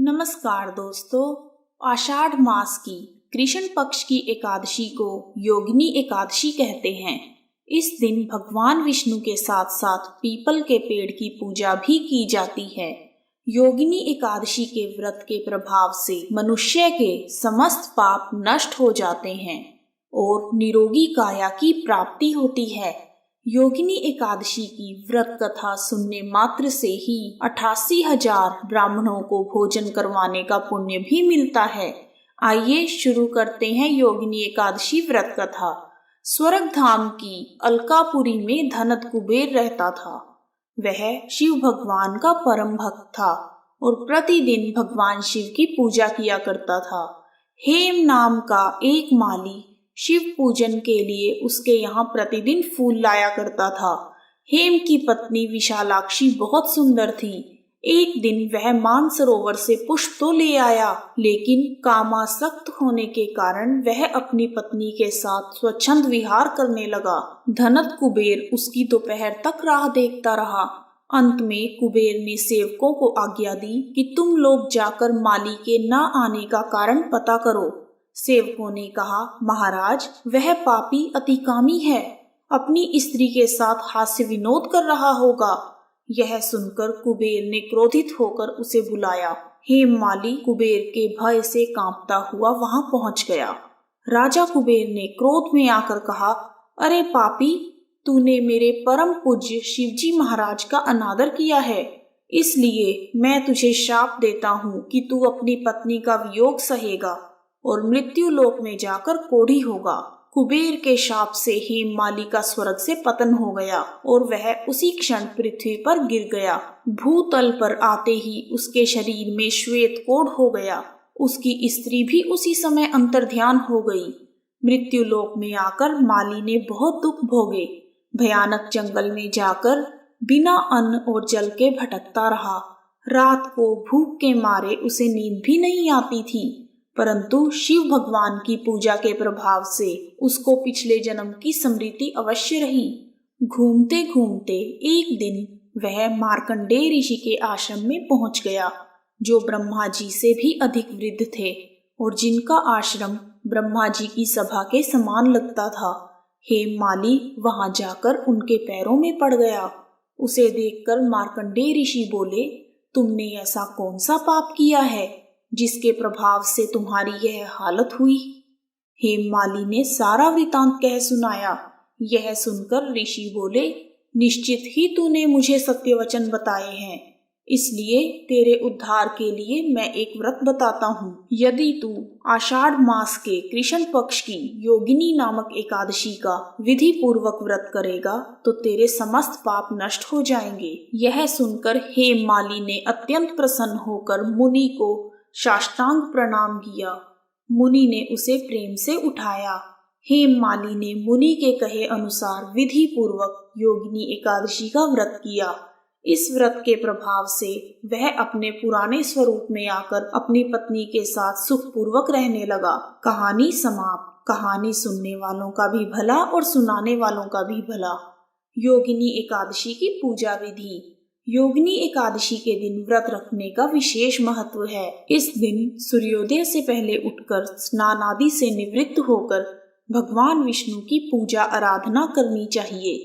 नमस्कार दोस्तों। आषाढ़ मास की कृष्ण पक्ष की एकादशी को योगिनी एकादशी कहते हैं। इस दिन भगवान विष्णु के साथ साथ पीपल के पेड़ की पूजा भी की जाती है। योगिनी एकादशी के व्रत के प्रभाव से मनुष्य के समस्त पाप नष्ट हो जाते हैं और निरोगी काया की प्राप्ति होती है। योगिनी एकादशी की व्रत कथा सुनने मात्र से ही 88,000 ब्राह्मणों को भोजन करवाने का पुण्य भी मिलता है। आइए शुरू करते हैं योगिनी एकादशी व्रत कथा। स्वर्ग धाम की अलकापुरी में धनत कुबेर रहता था। वह शिव भगवान का परम भक्त था और प्रतिदिन भगवान शिव की पूजा किया करता था। हेम नाम का एक माली शिव पूजन के लिए उसके यहाँ प्रतिदिन फूल लाया करता था। हेम की पत्नी विशालाक्षी बहुत सुंदर थी। एक दिन वह मानसरोवर से पुष्प तो ले आया, लेकिन कामासक्त होने के कारण वह अपनी पत्नी के साथ स्वच्छंद विहार करने लगा। धनत कुबेर उसकी दोपहर तक राह देखता रहा। अंत में कुबेर ने सेवकों को आज्ञा दी कि तुम लोग जाकर माली के न आने का कारण पता करो। सेवकों ने कहा, महाराज, वह पापी अतिकामी है, अपनी स्त्री के साथ हास्य विनोद कर रहा होगा। यह सुनकर कुबेर ने क्रोधित होकर उसे बुलाया। हेम माली कुबेर के भय से कांपता हुआ वहां पहुंच गया। राजा कुबेर ने क्रोध में आकर कहा, अरे पापी, तूने मेरे परम पूज्य शिवजी महाराज का अनादर किया है, इसलिए मैं तुझे शाप देता हूँ कि तू अपनी पत्नी का वियोग सहेगा और मृत्यु लोक में जाकर कोढ़ी होगा। कुबेर के शाप से हेम माली का स्वर्ग से पतन हो गया और वह उसी क्षण पृथ्वी पर गिर गया। भूतल पर आते ही उसके शरीर में श्वेत कोढ़ हो गया। उसकी स्त्री भी उसी समय अंतर्ध्यान हो गई। मृत्यु लोक में आकर माली ने बहुत दुख भोगे। भयानक जंगल में जाकर बिना अन्न और जल के भटकता रहा। रात को भूख के मारे उसे नींद भी नहीं आती थी, परंतु शिव भगवान की पूजा के प्रभाव से उसको पिछले जन्म की स्मृति अवश्य रही। घूमते घूमते एक दिन वह मार्कंडेय ऋषि के आश्रम में पहुंच गया, जो ब्रह्मा जी से भी अधिक वृद्ध थे और जिनका आश्रम ब्रह्मा जी की सभा के समान लगता था। हेम माली वहां जाकर उनके पैरों में पड़ गया। उसे देखकर मार्कंडेय ऋषि बोले, तुमने ऐसा कौन सा पाप किया है जिसके प्रभाव से तुम्हारी यह हालत हुई? हेम माली ने सारा वृतांत कह सुनाया। यह सुनकर ऋषि बोले, निश्चित ही तूने मुझे सत्य वचन बताए हैं, इसलिए तेरे उद्धार के लिए मैं एक व्रत बताता हूँ। यदि तू आषाढ़ मास के कृष्ण पक्ष की योगिनी नामक एकादशी का विधि पूर्वक व्रत करेगा तो तेरे समस्त पाप नष्ट हो जाएंगे। यह सुनकर हेम माली ने अत्यंत प्रसन्न होकर मुनि को साष्टांग प्रणाम किया। मुनि ने उसे प्रेम से उठाया। हेम माली ने मुनि के कहे अनुसार विधि पूर्वक योगिनी एकादशी का व्रत किया। इस व्रत के प्रभाव से वह अपने पुराने स्वरूप में आकर अपनी पत्नी के साथ सुखपूर्वक रहने लगा। कहानी समाप्त। कहानी सुनने वालों का भी भला और सुनाने वालों का भी भला। योगिनी एकादशी की पूजा विधि। योगिनी एकादशी के दिन व्रत रखने का विशेष महत्व है। इस दिन सूर्योदय से पहले उठकर स्नान आदि से निवृत्त होकर भगवान विष्णु की पूजा आराधना करनी चाहिए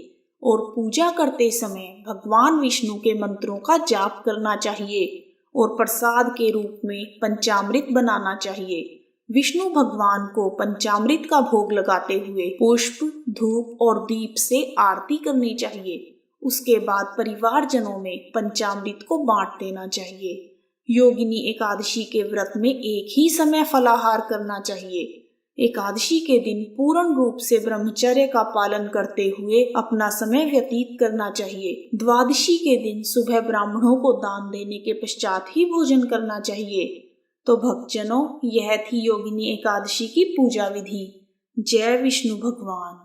और पूजा करते समय भगवान विष्णु के मंत्रों का जाप करना चाहिए और प्रसाद के रूप में पंचामृत बनाना चाहिए। विष्णु भगवान को पंचामृत का भोग लगाते हुए पुष्प, धूप और दीप से आरती करनी चाहिए। उसके बाद परिवारजनों में पंचामृत को बांट देना चाहिए। योगिनी एकादशी के व्रत में एक ही समय फलाहार करना चाहिए। एकादशी के दिन पूर्ण रूप से ब्रह्मचर्य का पालन करते हुए अपना समय व्यतीत करना चाहिए। द्वादशी के दिन सुबह ब्राह्मणों को दान देने के पश्चात ही भोजन करना चाहिए। तो भक्तजनों, यह थी योगिनी एकादशी की पूजा विधि। जय विष्णु भगवान।